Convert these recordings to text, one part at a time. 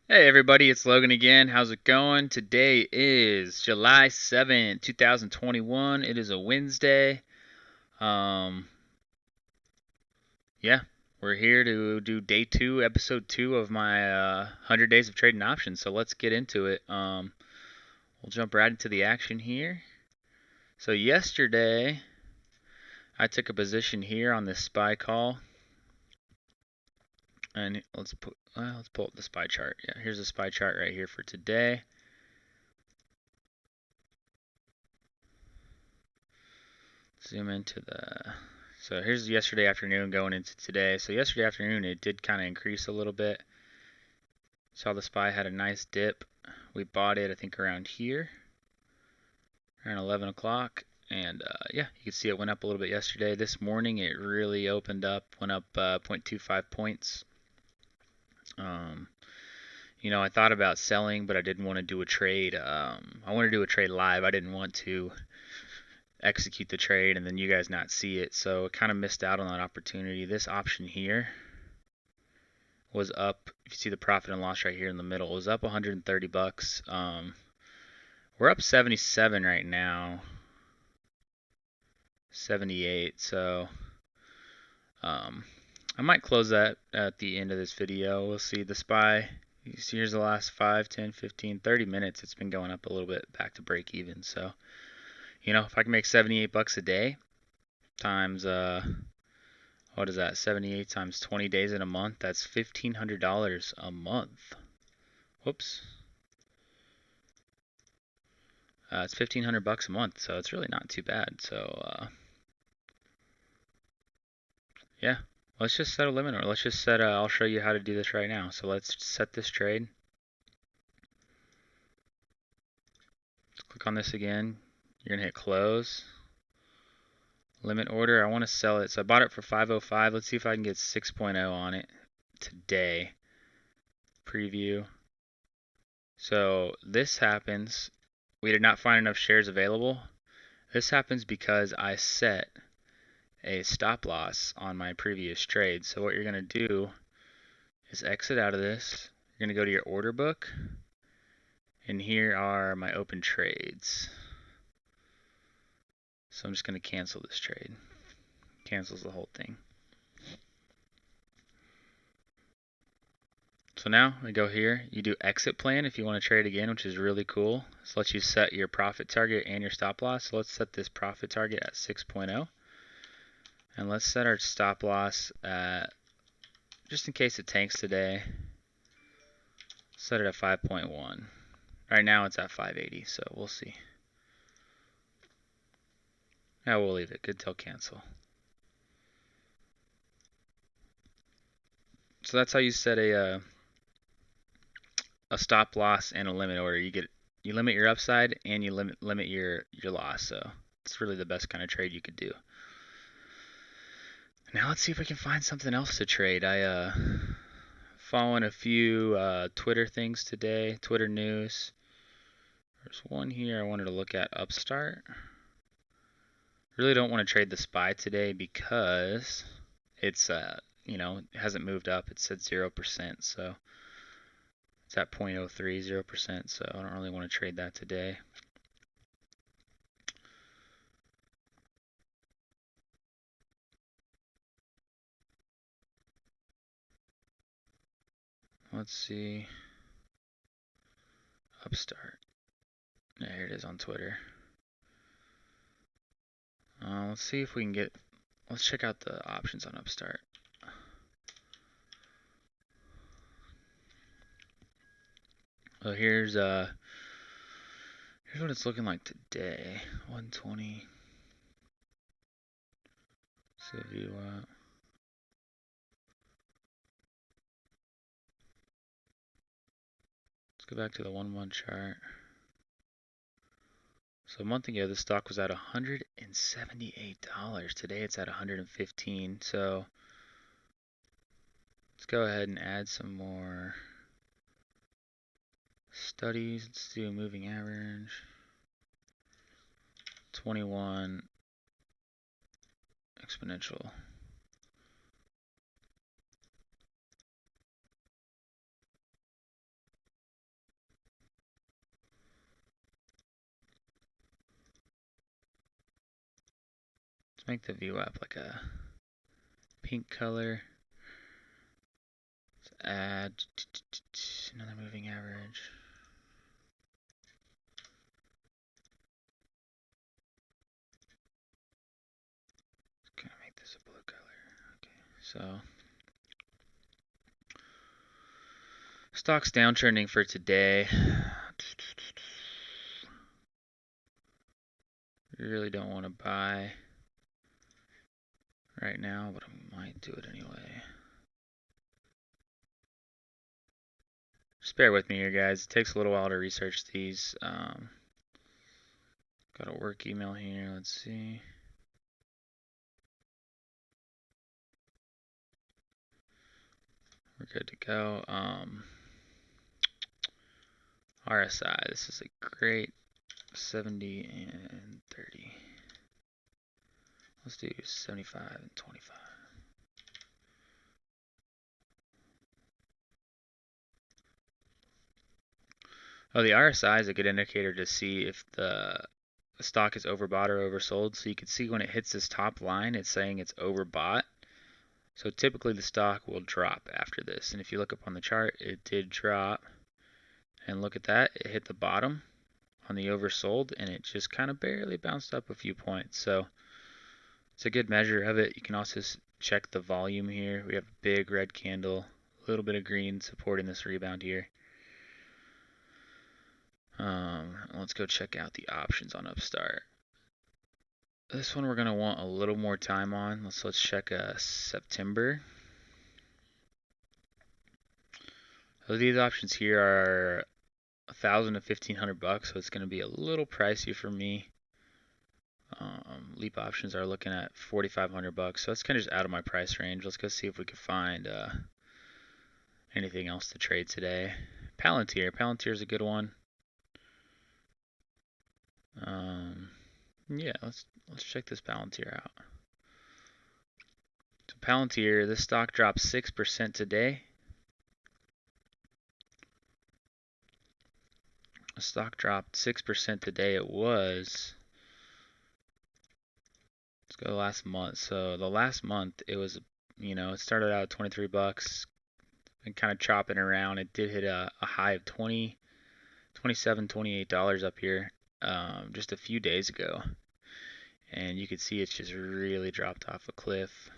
Hey everybody, it's Logan again. How's it going? Today is July 7th, 2021. It is a Wednesday. Um, yeah, we're here to do day 2, episode 2 of my 100 days of trading options. So let's get into it. We'll jump right into the action here. So yesterday, I took a position here on this SPY call. And let's pull up the SPY chart. Yeah, here's the SPY chart right here for today. Zoom into so here's yesterday afternoon going into today. So yesterday afternoon it did kind of increase a little bit. Saw the SPY had a nice dip. We bought it I think around here, around 11 o'clock. And yeah, you can see it went up a little bit yesterday. This morning it really opened up, went up 0.25 points. I thought about selling, but I didn't want to do a trade. I wanted to do a trade live. I didn't want to execute the trade and then you guys not see it. So I kind of missed out on that opportunity. This option here was up. If you see the profit and loss right here in the middle, it was up 130 bucks. We're up 77 right now, 78. So I might close that at the end of this video. We'll see the SPY. You see here's the last 5, 10, 15, 30 minutes. It's been going up a little bit back to break even. So, if I can make 78 bucks a day times what is that? 78 times 20 days in a month. That's $1,500 a month. Whoops. It's 1,500 bucks a month, so it's really not too bad. So yeah, let's just set a limit, or let's just set. I'll show you how to do this right now. So let's set this trade. Let's click on this again. You're gonna hit close. Limit order. I want to sell it, so I bought it for 505. Let's see if I can get 6.0 on it today. Preview. So this happens. We did not find enough shares available. This happens because I set a stop loss on my previous trade. So what you're going to do is exit out of this. You're going to go to your order book, and here are my open trades. So I'm just going to cancel this trade. Cancels the whole thing. So now we go here. You do exit plan if you want to trade again, which is really cool. This lets you set your profit target and your stop loss. So let's set this profit target at 6.0. And let's set our stop loss at, just in case it tanks today, set it at 5.1. Right now it's at 580, so we'll see. Yeah, we'll leave it. Good till cancel. So that's how you set a stop loss and a limit order. You limit your upside and you limit your loss. So it's really the best kind of trade you could do. Now let's see if we can find something else to trade. I following a few Twitter things today, Twitter news. There's one here I wanted to look at, Upstart. Really don't want to trade the SPY today because it's it hasn't moved up. It's at 0%, so it's at 0.03, 0%, so I don't really want to trade that today. Let's see. Upstart. Yeah, here it is on Twitter. Let's see if we can get. Let's check out the options on Upstart. So here's what it's looking like today. 120. See if you let's go back to the 1-month chart. So a month ago, the stock was at $178. Today it's at $115. So let's go ahead and add some more studies. Let's do a moving average. 21 exponential. Let's make the VWAP like a pink color. Let's add another moving average. Let's kind of make this a blue color. Okay, so stock's downtrending for today. Really don't want to buy right now, but I might do it anyway. Just bear with me here, guys. It takes a little while to research these. Got a work email here. Let's see. We're good to go. RSI. This is a great 70 and 30. Let's do 75 and 25. Oh, the RSI is a good indicator to see if the stock is overbought or oversold. So you can see when it hits this top line, it's saying it's overbought. So typically the stock will drop after this. And if you look up on the chart, it did drop. And look at that, it hit the bottom on the oversold and it just kind of barely bounced up a few points. So it's a good measure of it. You can also check the volume here. We have a big red candle, a little bit of green supporting this rebound here. Let's go check out the options on Upstart. This one we're going to want a little more time on. Let's check September. So these options here are $1,000 to $1,500, so it's going to be a little pricey for me. Leap options are looking at $4,500, so that's kind of just out of my price range. Let's go see if we can find anything else to trade today. Palantir is a good one. Yeah, let's check this Palantir out. So Palantir, this stock dropped 6% today. The stock dropped 6% today. It was, let's go last month. So the last month it was, it started out at 23 bucks and kind of chopping around. It did hit a high of 20, 27, $28 up here just a few days ago. And you can see it's just really dropped off a cliff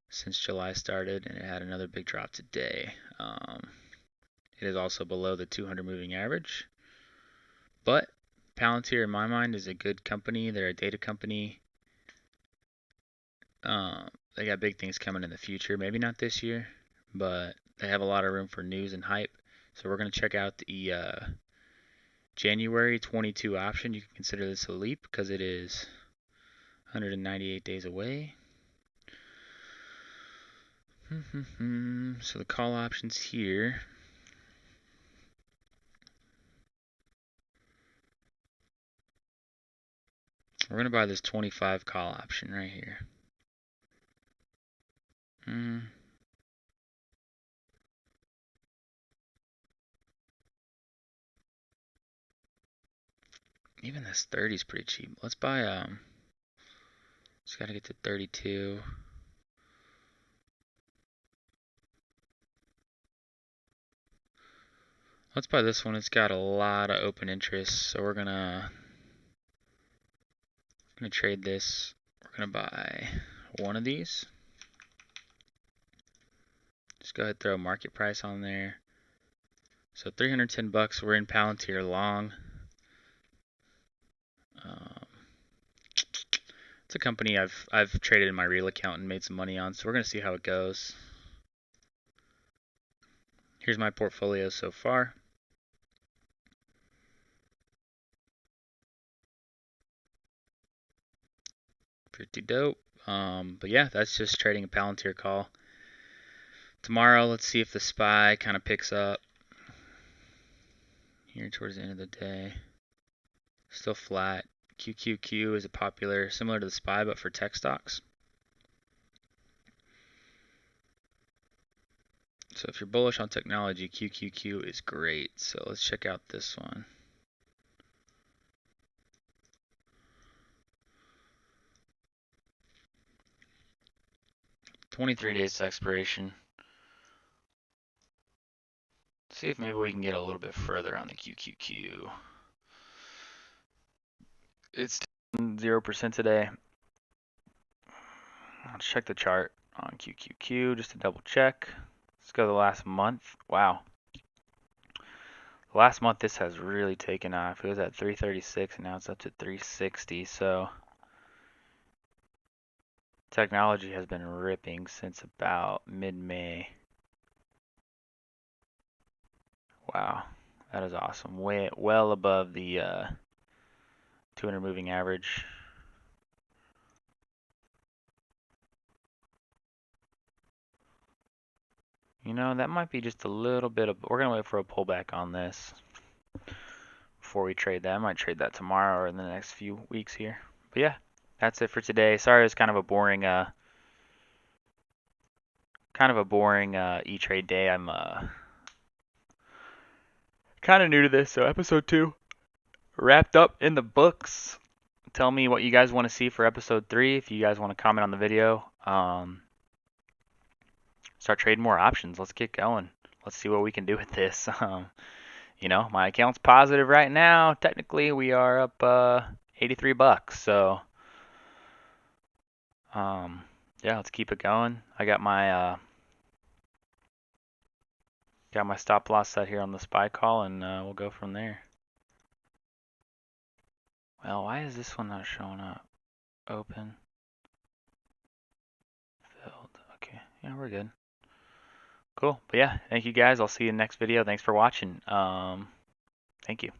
since July started, and it had another big drop today. It is also below the 200 moving average. But Palantir, in my mind, is a good company. They're a data company. They got big things coming in the future. Maybe not this year, but they have a lot of room for news and hype. So we're going to check out the January 22 option. You can consider this a leap because it is 198 days away. So the call options here. We're going to buy this 25 call option right here. Even this 30 is pretty cheap. Let's buy, just got to get to 32. Let's buy this one. It's got a lot of open interest, so we're gonna trade this. We're gonna buy one of these. Just go ahead and throw market price on there. So 310 bucks. We're in Palantir long. It's a company I've traded in my real account and made some money on, so we're gonna see how it goes. Here's my portfolio so far. Pretty dope. But yeah, that's just trading a Palantir call. Tomorrow, let's see if the SPY kind of picks up. Here towards the end of the day. Still flat. QQQ is a popular, similar to the SPY, but for tech stocks. So if you're bullish on technology, QQQ is great. So let's check out this one. 23 days to expiration. See if maybe we can get a little bit further on the QQQ. It's 0% today. I'll check the chart on QQQ just to double check. Let's go to the last month. Wow. Last month this has really taken off. It was at 336 and now it's up to 360. So technology has been ripping since about mid-May. Wow, that is awesome. Well above the 200 moving average. You know, that might be just a little bit of, we're going to wait for a pullback on this before we trade that. I might trade that tomorrow or in the next few weeks here. But yeah, that's it for today. Sorry, it was kind of a boring E-Trade day. I'm kind of new to this, so episode 2 wrapped up in the books. Tell me what you guys want to see for episode 3. If you guys want to comment on the video, start trading more options. Let's get going. Let's see what we can do with this. You know, my account's positive right now. Technically, we are up 83 bucks. So, yeah, let's keep it going. I got my stop loss set here on the SPY call, and we'll go from there. Well, why is this one not showing up? Open. Filled. Okay, yeah, we're good. Cool. But yeah, thank you guys. I'll see you in the next video. Thanks for watching. Thank you.